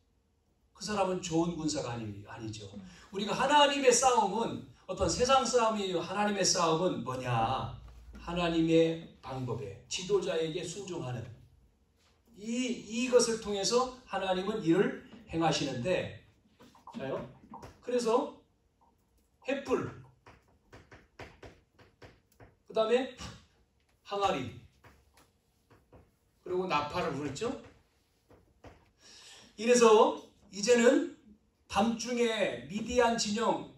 그 사람은 좋은 군사가 아니죠. 우리가 하나님의 싸움은 어떤 세상 싸움이 하나님의 싸움은 뭐냐? 하나님의 방법에 지도자에게 순종하는 이것을 통해서 하나님은 일을 행하시는데 자요. 그래서 횃불 그 다음에 항아리 그리고 나팔을 부르죠. 이래서 이제는 밤중에 미디안 진영을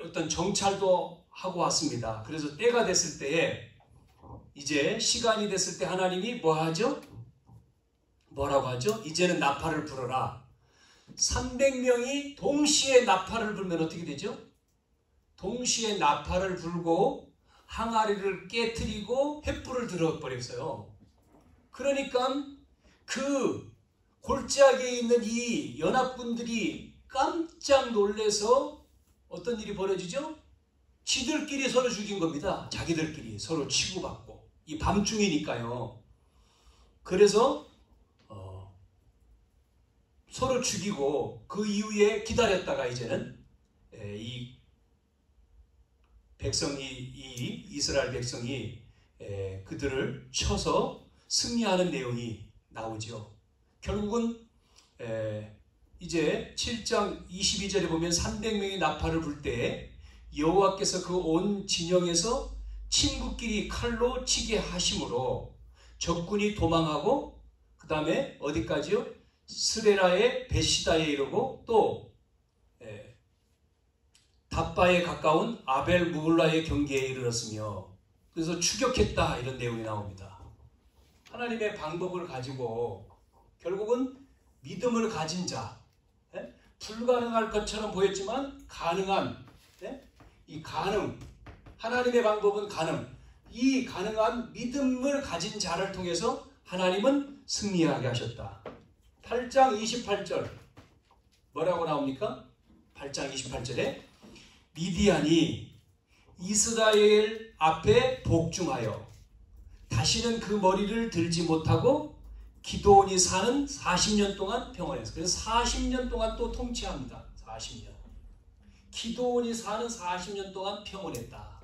어떤 정찰도 하고 왔습니다. 그래서 때가 됐을 때에 이제 시간이 됐을 때 하나님이 뭐 하죠? 뭐라고 하죠? 이제는 나팔을 불어라. 300명이 동시에 나팔을 불면 어떻게 되죠? 동시에 나팔을 불고 항아리를 깨트리고 횃불을 들어버렸어요. 그러니까 그 골짜기에 있는 이 연합군들이 깜짝 놀래서 어떤 일이 벌어지죠? 지들끼리 서로 죽인 겁니다. 자기들끼리 서로 치고받고. 이 밤중이니까요. 그래서 서로 죽이고 그 이후에 기다렸다가 이제는 이 백성이 이 이스라엘 백성이 그들을 쳐서 승리하는 내용이 나오죠. 결국은 이제 7장 22절에 보면 300명의 나팔을 불 때 여호와께서 그 온 진영에서 친구끼리 칼로 치게 하심으로 적군이 도망하고 그 다음에 어디까지요? 스레라의 베시다에 이르고 또 답바에 가까운 아벨 무울라의 경계에 이르렀으며 그래서 추격했다 이런 내용이 나옵니다. 하나님의 방법을 가지고 결국은 믿음을 가진 자, 불가능할 것처럼 보였지만 가능한 이 가능, 하나님의 방법은 가능, 이 가능한 믿음을 가진 자를 통해서 하나님은 승리하게 하셨다. 8장 28절 뭐라고 나옵니까? 8장 28절에 미디안이 이스라엘 앞에 복중하여 다시는 그 머리를 들지 못하고 기드온이 사는 40년 동안 평안했어요. 그래서 40년 동안 또 통치합니다. 40년. 기드온이 사는 40년 동안 평온했다.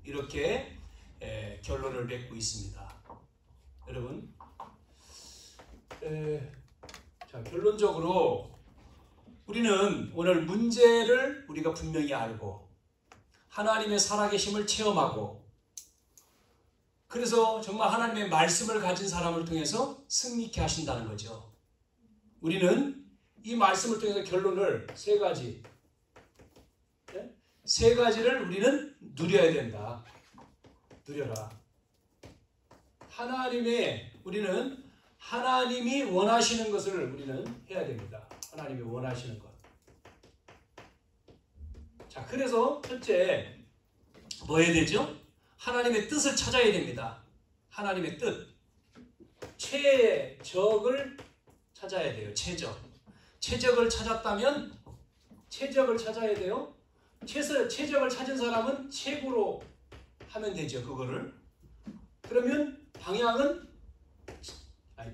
이렇게 결론을 맺고 있습니다. 여러분, 자, 결론적으로 우리는 오늘 문제를 우리가 분명히 알고 하나님의 살아계심을 체험하고 그래서 정말 하나님의 말씀을 가진 사람을 통해서 승리케 하신다는 거죠. 우리는 이 말씀을 통해서 결론을 세 가지를 우리는 누려야 된다. 누려라. 우리는 하나님이 원하시는 것을 우리는 해야 됩니다. 하나님이 원하시는 것. 자, 그래서 첫째 뭐 해야 되죠? 하나님의 뜻을 찾아야 됩니다. 하나님의 뜻. 최적을 찾아야 돼요. 최적을 찾았다면 최적을 찾아야 돼요. 최적을 찾은 사람은 최고로 하면 되죠. 그거를. 그러면 방향은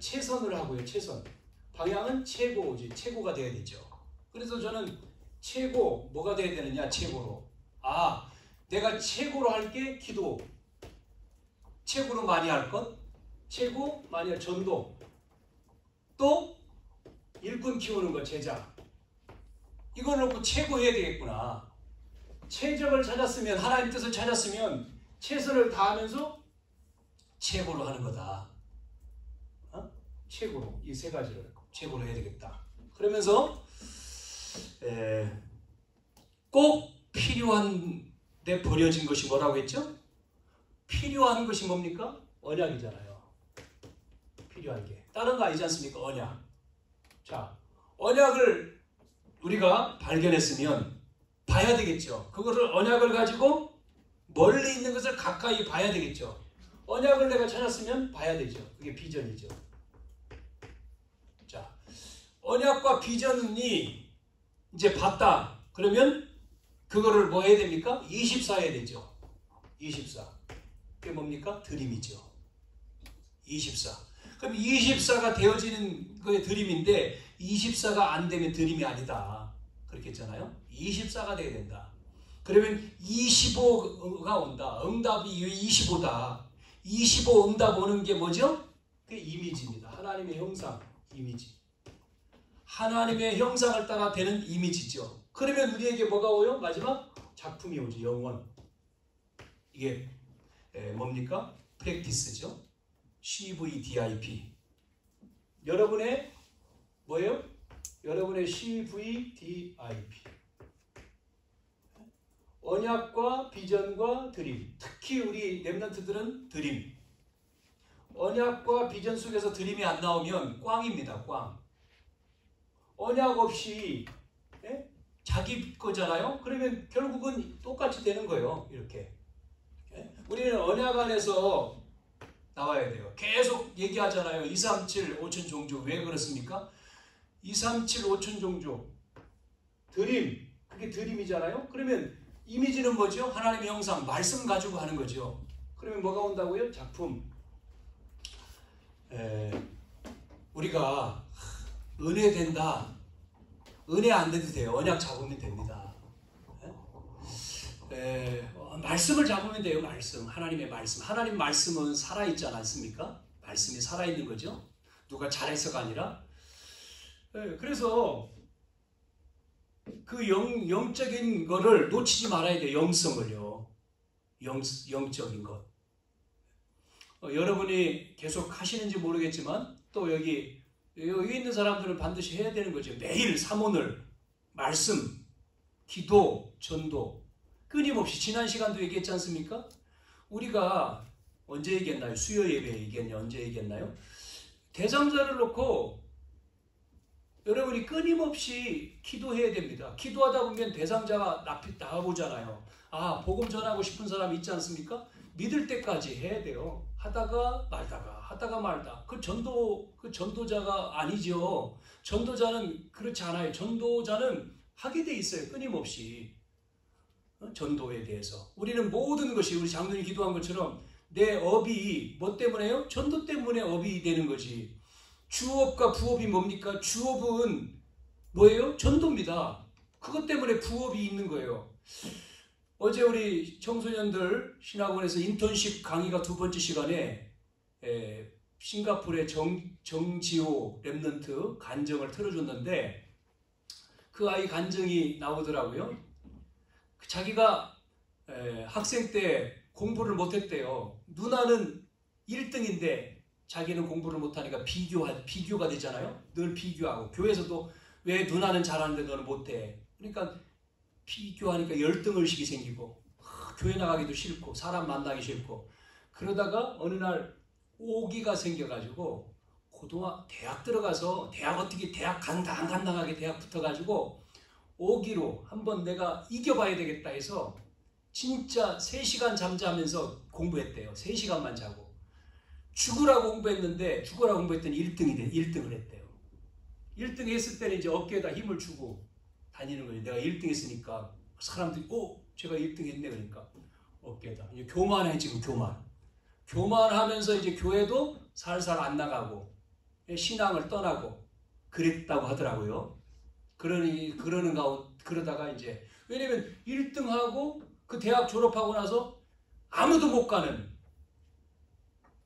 최선을 하고요. 최선. 방향은 최고지. 최고가 돼야 되죠. 그래서 저는 뭐가 돼야 되느냐? 최고로. 내가 최고로 할 게 기도. 최고로 많이 할 것. 최고 많이 할 전도. 또 일꾼 키우는 거, 제자. 이걸 놓고 최고 해야 되겠구나. 최적을 찾았으면, 하나님 뜻을 찾았으면 최선을 다하면서 최고로 하는 거다. 최고로. 이 세 가지를 최고로 해야 되겠다. 그러면서 꼭 필요한데 버려진 것이 뭐라고 했죠? 필요한 것이 뭡니까? 언약이잖아요. 필요한 게. 다른 거 아니지 않습니까? 언약. 자, 언약을 우리가 발견했으면 봐야 되겠죠. 그거를 언약을 가지고 멀리 있는 것을 가까이 봐야 되겠죠. 언약을 내가 찾았으면 봐야 되죠. 그게 비전이죠. 자, 언약과 비전이 이제 봤다. 그러면 그거를 뭐 해야 됩니까? 24 해야 되죠. 24. 그게 뭡니까? 드림이죠. 24. 그럼 24가 되어지는 거의 드림인데 24가 안 되면 드림이 아니다. 그렇게 했잖아요. 24가 돼야 된다. 그러면 25가 온다. 응답이 25다. 25 응답 오는 게 뭐죠? 그게 이미지입니다. 하나님의 형상, 이미지. 하나님의 형상을 따라 되는 이미지죠. 그러면 우리에게 뭐가 오요? 마지막 작품이 오죠. 영원. 이게 뭡니까? 프랙티스죠. CVDIP. 여러분의 뭐예요? 여러분의 CVDIP. 언약과 비전과 드림. 특히 우리 렘넌트들은 드림. 언약과 비전 속에서 드림이 안 나오면 꽝입니다. 꽝. 언약 없이 자기 거잖아요. 그러면 결국은 똑같이 되는 거예요. 이렇게. 우리는 언약 안에서 나와야 돼요. 계속 얘기하잖아요. 2, 3, 7, 5천 종족. 왜 그렇습니까? 2, 3, 7, 5천 종족. 드림. 그게 드림이잖아요. 그러면 이미지는 뭐죠? 하나님의 형상, 말씀 가지고 하는 거죠. 그러면 뭐가 온다고요? 작품. 우리가 은혜 된다. 은혜 안 돼도 돼요. 언약 잡으면 됩니다. 말씀을 잡으면 돼요. 말씀. 하나님의 말씀. 하나님 말씀은 살아있지 않습니까? 말씀이 살아있는 거죠. 누가 잘해서가 아니라. 그래서 그 영적인 거를 놓치지 말아야 돼요. 영성을요. 영적인 것. 여러분이 계속 하시는지 모르겠지만 또 여기 있는 사람들은 반드시 해야 되는 거죠. 매일 사모늘, 말씀, 기도, 전도 끊임없이. 지난 시간도 얘기했지 않습니까? 우리가 언제 얘기했나요? 수요 예배에 얘기했냐? 언제 얘기했나요? 대상자를 놓고 여러분이 끊임없이 기도해야 됩니다. 기도하다 보면 대상자가 나와보잖아요. 복음 전하고 싶은 사람이 있지 않습니까? 믿을 때까지 해야 돼요. 하다가 말다. 그 전도자가 아니죠. 전도자는 그렇지 않아요. 전도자는 하게 돼 있어요. 끊임없이. 전도에 대해서. 우리는 모든 것이 우리 장로님 기도한 것처럼 내 업이 뭐 때문에요? 전도 때문에 업이 되는 거지. 주업과 부업이 뭡니까? 주업은 뭐예요? 전도입니다. 그것 때문에 부업이 있는 거예요. 어제 우리 청소년들 신학원에서 인턴십 강의가 두 번째 시간에 싱가포르의 정지호 랩런트 간정을 틀어줬는데 그 아이 간정이 나오더라고요. 자기가 학생 때 공부를 못했대요. 누나는 1등인데 자기는 공부를 못하니까 비교가 되잖아요. 늘 비교하고 교회에서도 왜 누나는 잘하는데 너는 못해. 그러니까 비교하니까 열등의식이 생기고 교회 나가기도 싫고 사람 만나기 싫고 그러다가 어느 날 오기가 생겨가지고 대학 들어가서 대학 간당간당하게 대학 붙어가지고 오기로 한번 내가 이겨봐야 되겠다 해서 진짜 3시간 잠자면서 공부했대요. 3시간만 자고. 죽으라고 공부했더니 1등을 했대요. 1등 했을 때는 이제 어깨에다 힘을 주고 다니는 거예요. 내가 1등 했으니까 사람들이 제가 1등 했네 그러니까 어깨에다. 이제 교만해 지금 교만하면서 이제 교회도 살살 안 나가고 신앙을 떠나고 그랬다고 하더라고요. 그러다가 이제 왜냐면 1등하고 그 대학 졸업하고 나서 아무도 못 가는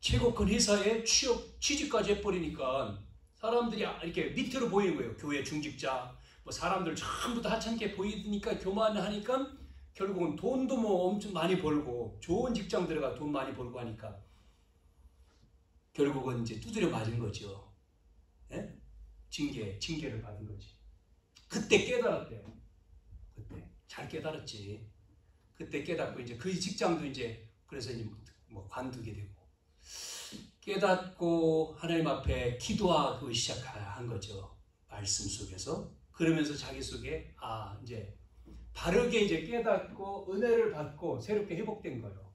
최고 큰 회사에 취직까지 해버리니까 사람들이 이렇게 밑으로 보이는 거예요. 교회 중직자, 뭐 사람들 전부 다 하찮게 보이니까 교만하니까 결국은 돈도 뭐 엄청 많이 벌고 좋은 직장 들어가 돈 많이 벌고 하니까 결국은 이제 두드려 맞은 거죠. 예? 징계를 받은 거지. 그때 깨달았대요. 그때 잘 깨달았지. 그때 깨닫고 이제 그 직장도 이제 그래서 이제 뭐 관두게 되고 깨닫고 하나님 앞에 기도하고 시작한 거죠. 말씀 속에서. 그러면서 자기 속에 이제 바르게 이제 깨닫고 은혜를 받고 새롭게 회복된 거예요.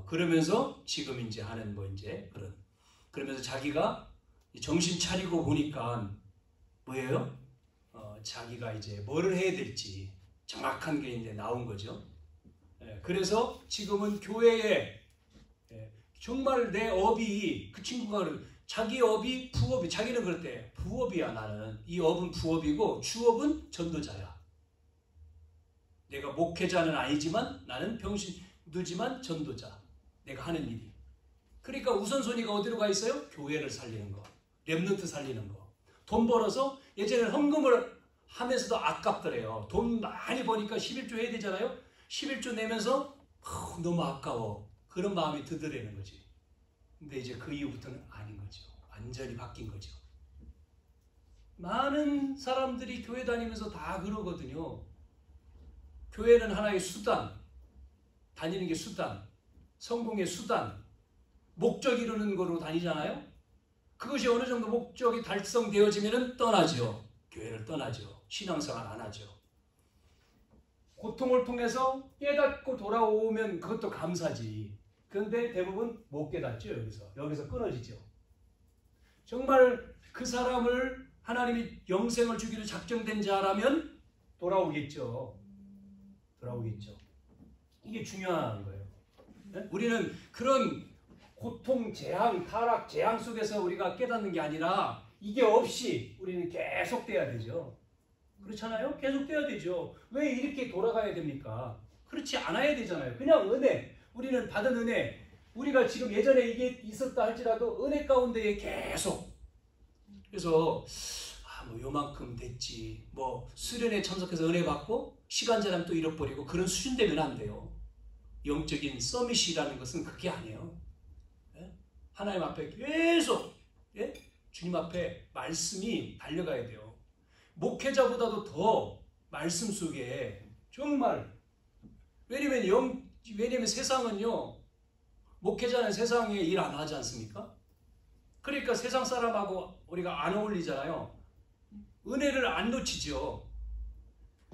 그러면서 지금 이제 하는 그러면서 자기가 정신 차리고 보니까 뭐예요? 자기가 이제 뭐를 해야 될지 정확한 게 이제 나온 거죠. 그래서 지금은 교회에 정말 내 업이 그 친구가 자기 업이 부업이 자기는 그랬대. 부업이야 나는. 이 업은 부업이고 주업은 전도자야. 내가 목회자는 아니지만 나는 병신두지만 전도자. 내가 하는 일이. 그러니까 우선순위가 어디로 가 있어요? 교회를 살리는 거. 렘넌트 살리는 거. 돈 벌어서 예전에는 헌금을 하면서도 아깝더래요. 돈 많이 버니까 11조 해야 되잖아요. 11조 내면서 너무 아까워. 그런 마음이 드더라는 거지. 근데 이제 그 이후부터는 아닌 거죠. 완전히 바뀐 거죠. 많은 사람들이 교회 다니면서 다 그러거든요. 교회는 하나의 수단, 다니는 게 수단, 성공의 수단, 목적 이루는 거로 다니잖아요. 그것이 어느 정도 목적이 달성되어지면 떠나죠. 교회를 떠나죠. 신앙생활 안 하죠. 고통을 통해서 깨닫고 돌아오면 그것도 감사지. 그런데 대부분 못 깨닫죠. 여기서 끊어지죠. 정말 그 사람을 하나님이 영생을 주기로 작정된 자라면 돌아오겠죠. 이게 중요한 거예요. 네? 우리는 그런 고통, 재앙, 타락, 재앙 속에서 우리가 깨닫는 게 아니라 이게 없이 우리는 계속 돼야 되죠. 그렇잖아요? 계속 돼야 되죠. 왜 이렇게 돌아가야 됩니까? 그렇지 않아야 되잖아요. 그냥 은혜. 우리는 받은 은혜. 우리가 지금 예전에 이게 있었다 할지라도 은혜 가운데에 계속. 그래서 뭐 요만큼 됐지. 뭐 수련회 참석해서 은혜 받고 시간 지나면 또 잃어버리고 그런 수준 되면 안 돼요. 영적인 서밋이라는 것은 그게 아니에요. 예? 하나님 앞에 계속 주님 앞에 말씀이 달려가야 돼요. 목회자보다도 더 말씀 속에 정말 왜냐면 세상은요 목회자는 세상에 일 안 하지 않습니까? 그러니까 세상 사람하고 우리가 안 어울리잖아요. 은혜를 안 놓치죠.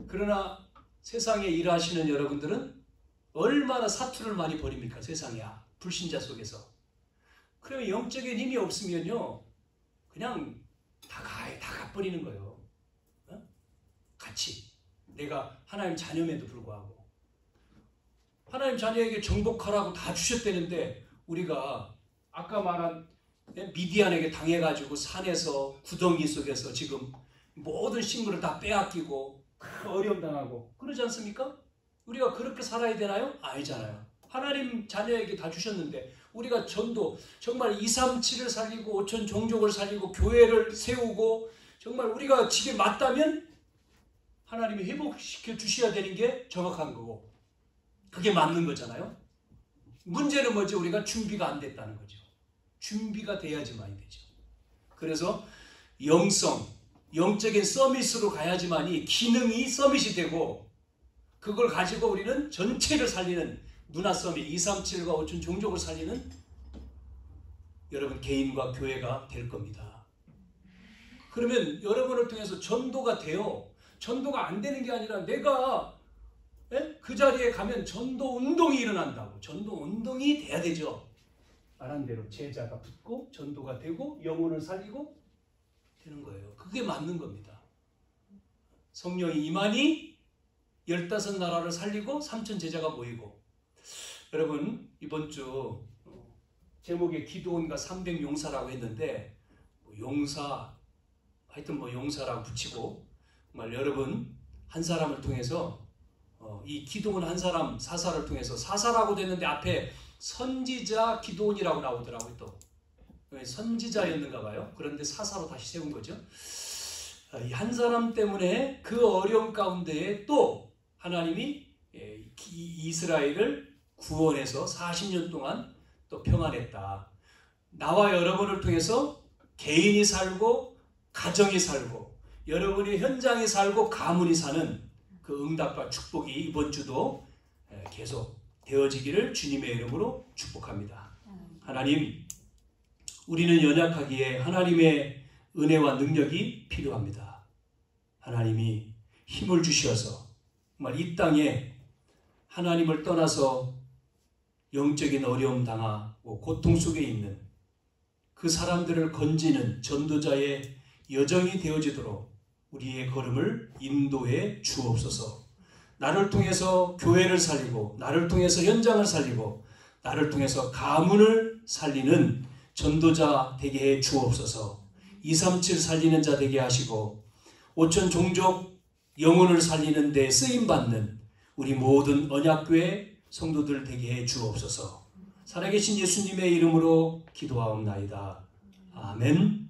그러나 세상에 일하시는 여러분들은 얼마나 사투를 많이 벌입니까? 세상에 불신자 속에서. 그러면 영적인 힘이 없으면요 그냥 다 가버리는 거예요. 같이 내가 하나님 자녀임에도 불구하고 하나님 자녀에게 정복하라고 다 주셨다는데 우리가 아까 말한 미디안에게 당해가지고 산에서 구덩이 속에서 지금 모든 식물을 다 빼앗기고 어려움 당하고 그러지 않습니까? 우리가 그렇게 살아야 되나요? 아니잖아요. 하나님 자녀에게 다 주셨는데 우리가 전도 정말 237을 살리고 5천 종족을 살리고 교회를 세우고 정말 우리가 집에 맞다면 하나님이 회복시켜 주셔야 되는 게 정확한 거고 그게 맞는 거잖아요. 문제는 뭐지? 우리가 준비가 안 됐다는 거죠. 준비가 돼야지만이 되죠. 그래서 영적인 서밋으로 가야지만이 기능이 서밋이 되고 그걸 가지고 우리는 전체를 살리는 문화 서밋 237과 5천 종족을 살리는 여러분 개인과 교회가 될 겁니다. 그러면 여러분을 통해서 전도가 돼요. 전도가 안 되는 게 아니라 내가 그 자리에 가면 전도 운동이 일어난다고. 전도 운동이 돼야 되죠. 말한 대로 제자가 붙고 전도가 되고 영혼을 살리고 되는 거예요. 그게 맞는 겁니다. 성령이 임하니 15나라를 살리고 3천 제자가 모이고 여러분 이번 주 제목에 기도원과 300용사라고 했는데 용사 하여튼 용사라고 붙이고 정말 여러분 한 사람을 통해서 이 기도원 한 사람 사사를 통해서 사사라고 됐는데 앞에 선지자 기도원이라고 나오더라고요. 또 선지자였는가 봐요. 그런데 사사로 다시 세운 거죠. 이 한 사람 때문에 그 어려움 가운데에 또 하나님이 이스라엘을 구원해서 40년 동안 또 평안했다. 나와 여러분을 통해서 개인이 살고 가정이 살고 여러분이 현장에 살고 가문이 사는 그 응답과 축복이 이번 주도 계속 되어지기를 주님의 이름으로 축복합니다. 하나님, 우리는 연약하기에 하나님의 은혜와 능력이 필요합니다. 하나님이 힘을 주셔서 정말 이 땅에 하나님을 떠나서 영적인 어려움 당하고 고통 속에 있는 그 사람들을 건지는 전도자의 여정이 되어지도록 우리의 걸음을 인도해 주옵소서. 나를 통해서 교회를 살리고 나를 통해서 현장을 살리고 나를 통해서 가문을 살리는 전도자 되게 해 주옵소서. 237 살리는 자 되게 하시고 5천 종족 영혼을 살리는 데 쓰임받는 우리 모든 언약교회 성도들 되게 해 주옵소서. 살아계신 예수님의 이름으로 기도하옵나이다. 아멘.